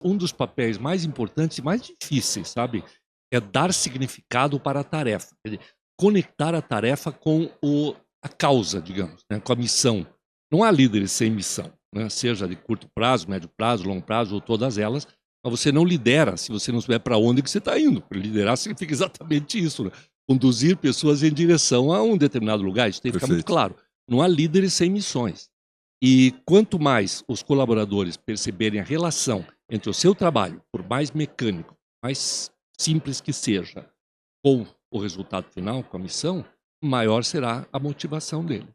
Um dos papéis mais importantes e mais difíceis, sabe? É dar significado para a tarefa. Quer dizer, conectar a tarefa com a causa, digamos, né? Com a missão. Não há líderes sem missão, né? Seja de curto prazo, médio prazo, longo prazo ou todas elas, mas você não lidera se você não souber para onde que você está indo. Liderar significa exatamente isso, né? Conduzir pessoas em direção a um determinado lugar. Isso tem que ficar muito Perfeito. claro. Não há líderes sem missões. E quanto mais os colaboradores perceberem a relação entre o seu trabalho, por mais mecânico, mais simples que seja, com o resultado final, com a missão, maior será a motivação dele.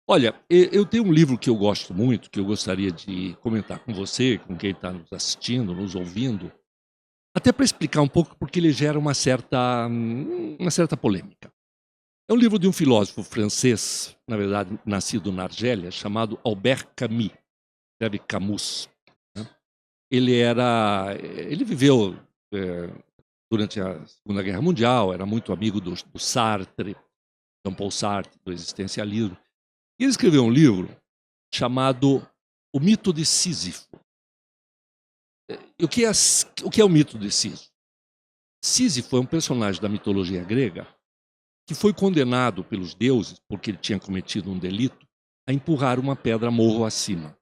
Olha, eu tenho um livro que eu gosto muito, que eu gostaria de comentar com você, com quem está nos assistindo, nos ouvindo, até para explicar um pouco porque ele gera uma certa polêmica. É um livro de um filósofo francês, na verdade, nascido na Argélia, chamado Albert Camus, escreve Camus. Né? Ele viveu durante a Segunda Guerra Mundial, era muito amigo do Sartre, Jean-Paul Sartre, do existencialismo. E ele escreveu um livro chamado O Mito de Sísifo. E o que é o mito de Sísifo? Sísifo é um personagem da mitologia grega que foi condenado pelos deuses, porque ele tinha cometido um delito, a empurrar uma pedra morro acima.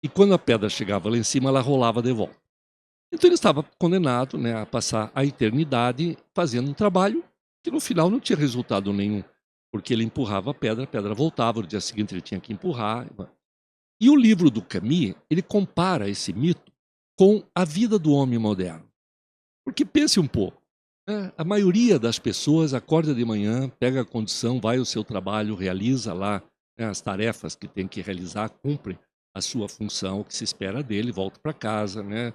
E quando a pedra chegava lá em cima, ela rolava de volta. Então ele estava condenado, né, a passar a eternidade fazendo um trabalho que no final não tinha resultado nenhum, porque ele empurrava a pedra voltava, no dia seguinte ele tinha que empurrar. E o livro do Camus, ele compara esse mito com a vida do homem moderno. Porque pense um pouco, né? A maioria das pessoas acorda de manhã, pega a condição, vai ao seu trabalho, realiza lá, né, as tarefas que tem que realizar, cumpre a sua função, o que se espera dele, volta para casa, né?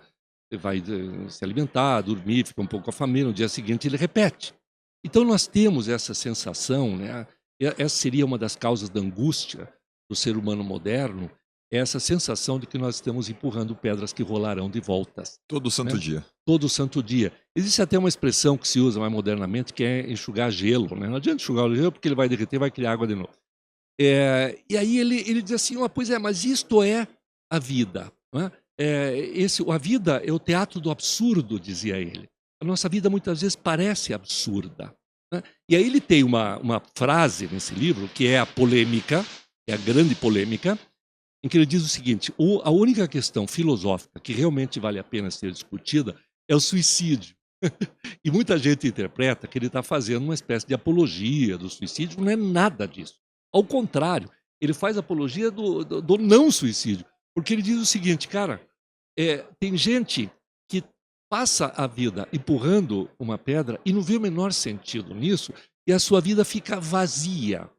Vai se alimentar, dormir, fica um pouco com a família, no dia seguinte ele repete. Então nós temos essa sensação, né? Essa seria uma das causas da angústia do ser humano moderno, essa sensação de que nós estamos empurrando pedras que rolarão de voltas. Todo santo Né? dia. Todo santo dia. Existe até uma expressão que se usa mais modernamente, que é enxugar gelo. Né? Não adianta enxugar o gelo, porque ele vai derreter, vai criar água de novo. E aí ele diz assim, pois é, mas isto é a vida. Não é? A vida é o teatro do absurdo, dizia ele. A nossa vida muitas vezes parece absurda. Né? E aí ele tem uma frase nesse livro, que é a polêmica, é a grande polêmica, em que ele diz o seguinte, a única questão filosófica que realmente vale a pena ser discutida é o suicídio. E muita gente interpreta que ele está fazendo uma espécie de apologia do suicídio, não é nada disso. Ao contrário, ele faz apologia do não suicídio, porque ele diz o seguinte, cara, tem gente que passa a vida empurrando uma pedra e não vê o menor sentido nisso, e a sua vida fica vazia.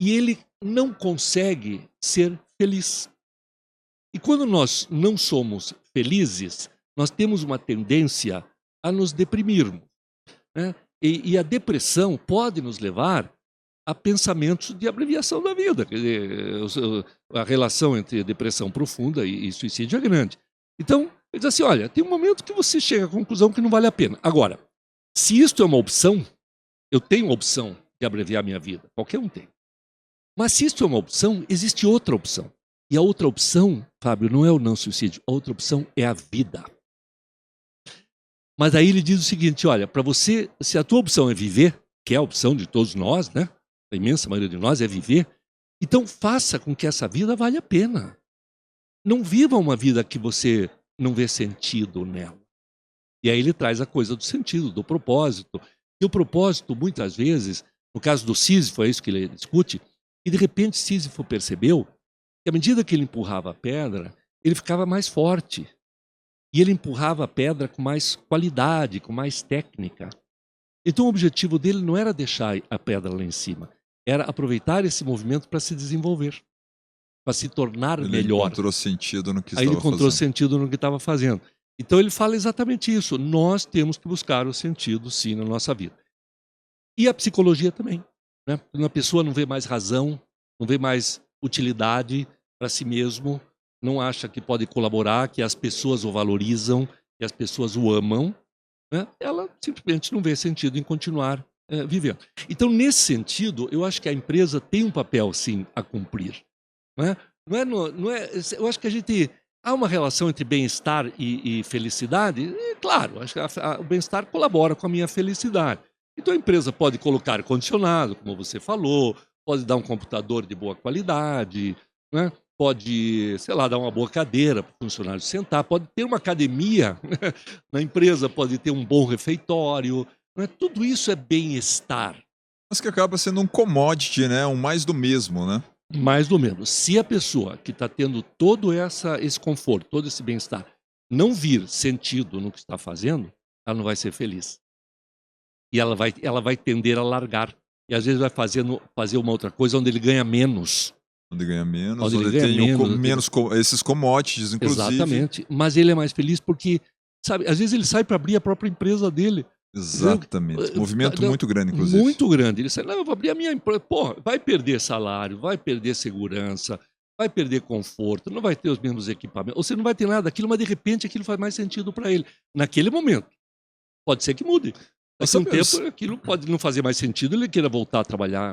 E ele não consegue ser feliz. E quando nós não somos felizes, nós temos uma tendência a nos deprimirmos. Né? E a depressão pode nos levar a pensamentos de abreviação da vida. Quer dizer, a relação entre depressão profunda e suicídio é grande. Então, ele diz assim, olha, tem um momento que você chega à conclusão que não vale a pena. Agora, se isto é uma opção, eu tenho a opção de abreviar minha vida. Qualquer um tem. Mas se isto é uma opção, existe outra opção. E a outra opção, Fábio, não é o não suicídio. A outra opção é a vida. Mas aí ele diz o seguinte, olha, para você, se a tua opção é viver, que é a opção de todos nós, né? A imensa maioria de nós é viver, então faça com que essa vida valha a pena. Não viva uma vida que você não vê sentido nela. E aí ele traz a coisa do sentido, do propósito. E o propósito, muitas vezes, no caso do Sísifo, é isso que ele discute, e de repente Sísifo percebeu que à medida que ele empurrava a pedra, ele ficava mais forte. E ele empurrava a pedra com mais qualidade, com mais técnica. Então o objetivo dele não era deixar a pedra lá em cima, era aproveitar esse movimento para se desenvolver, para se tornar Ele melhor. encontrou sentido no que Aí ele estava encontrou fazendo. sentido no que estava fazendo. Então ele fala exatamente isso, nós temos que buscar o sentido sim na nossa vida. E a psicologia também. Né? Quando a pessoa não vê mais razão, não vê mais utilidade para si mesmo, não acha que pode colaborar, que as pessoas o valorizam, que as pessoas o amam, né? Ela simplesmente não vê sentido em continuar vivendo. Então, nesse sentido, eu acho que a empresa tem um papel, sim, a cumprir. Não é? Eu acho que a gente... há uma relação entre bem-estar e felicidade? Claro, acho que o bem-estar colabora com a minha felicidade. Então a empresa pode colocar ar-condicionado, como você falou, pode dar um computador de boa qualidade, né? Pode, sei lá, dar uma boa cadeira para o funcionário sentar, pode ter uma academia na empresa, pode ter um bom refeitório, né? Tudo isso é bem-estar. Mas que acaba sendo um commodity, né, um mais do mesmo, né. Mais ou menos. Se a pessoa que está tendo todo esse conforto, todo esse bem-estar, não vir sentido no que está fazendo, ela não vai ser feliz. E ela vai tender a largar. E às vezes vai fazer uma outra coisa onde ele ganha menos. Onde ganha menos, Onde ele onde ganha tem o co menos. menos co esses commodities, inclusive. Exatamente. Mas ele é mais feliz porque, sabe, às vezes ele sai para abrir a própria empresa dele. Exatamente. Movimento Não, muito grande, inclusive. muito grande. Ele sai, não, eu vou abrir a minha empresa. Pô, vai perder salário, vai perder segurança, vai perder conforto, não vai ter os mesmos equipamentos. Ou você não vai ter nada daquilo, mas de repente aquilo faz mais sentido para ele. Naquele momento. Pode ser que mude. Nós Daqui a um sabemos. tempo aquilo pode não fazer mais sentido, ele queira voltar a trabalhar